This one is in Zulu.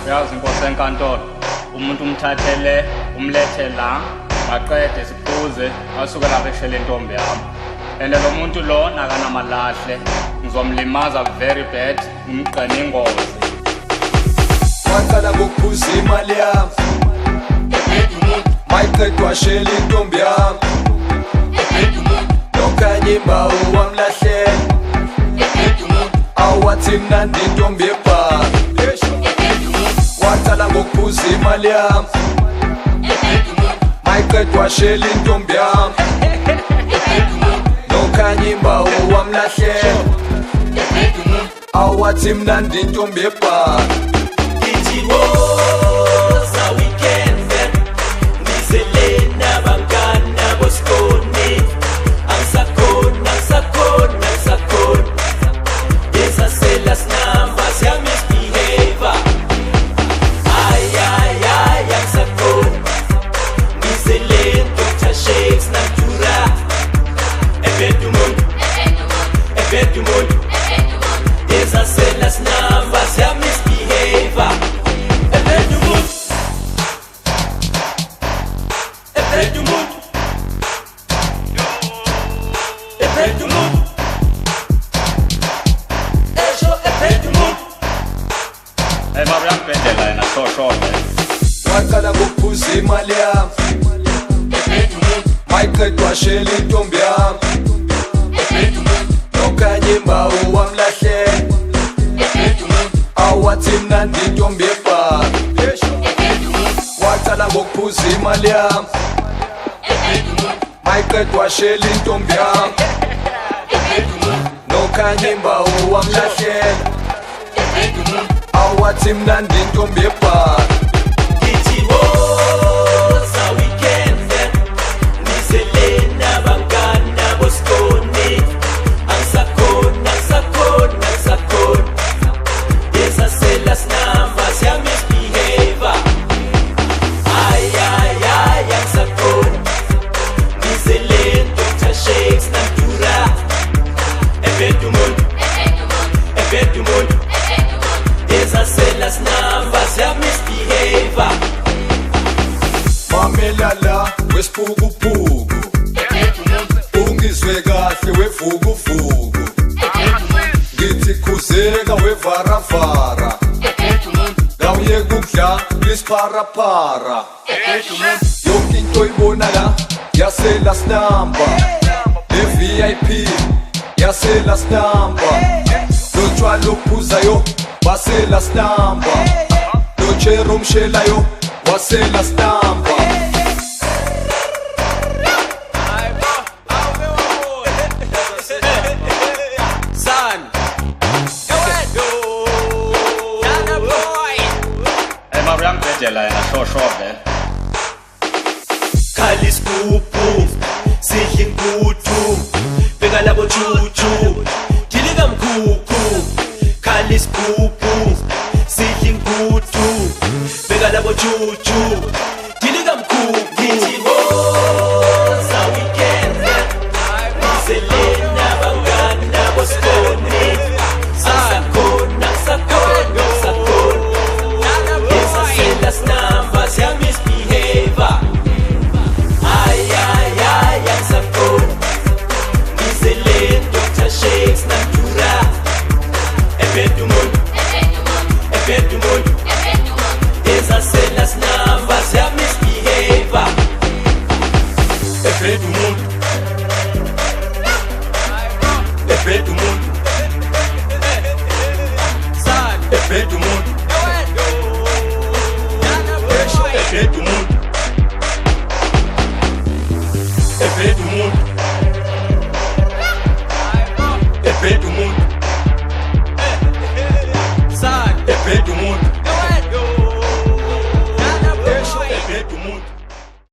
Uyazi inkosi enkantolo, umuntu umthathele umlethe la maqede siphuze asuke lapha eshele intombi yami. And lo muntu lo nakanamalahle ngizomlimaza very bad ngimqene ingozi. Waqala ngokuphuza imali yami mayiqedwa shela intombi yami nokanye imbawu wamlahlela awathi mnandi intombi yebhaka. Waqala ngokuphuza imali yami mayiqedwa shela intombi yami nokanye imbawu wamlahlela awathi mnandi intombi yebhaka. Las numbers, yeah, misbehavior. Every mood, every mood, every mood, every mood. Hey, mabra mpendela ina so. Waqala ngokuphuza imali yami mayiqedwa shela intombi yami nokanye imbawu wamlahlela awathi mnandi intombi yebhaka. Waqala ngokuphuza imali yami mayiqedwa shela intombi yami nokanye imbawu wamlahlela awathi mnandi intombi yebhaka. Las numbers, yeah, misbehavior. Mamelala wesiphukuphuku ungizwe kahle wevuguvugu ngithi khuzeka wevaravara ngawuyeka ukudla isipharapara yonke into oyibona la yaseLas Number le-VIP yaseLas Number lotshwala ophuzayo waseLas Number lotshera omshelayo waseLas Number. Hey, mabra mpendela ina so vele. Khali isigubhu sidla inkuthu beka labo chuchu dilika mkhukhu. Khali isigubhu sidla inkuthu beka labo chuchu dilika mkhukhu. Las numbers, yeah, misbehavior. Ay, yangsakon. Gizelin, Dr. Shakes, Natura. Efetumon. Esa las numbers, yeah, misbehavior. Efetumon. Efetumon. Efetumon. Effet du monde. Effet du monde. Effet du monde. Effet du monde. Effet du monde.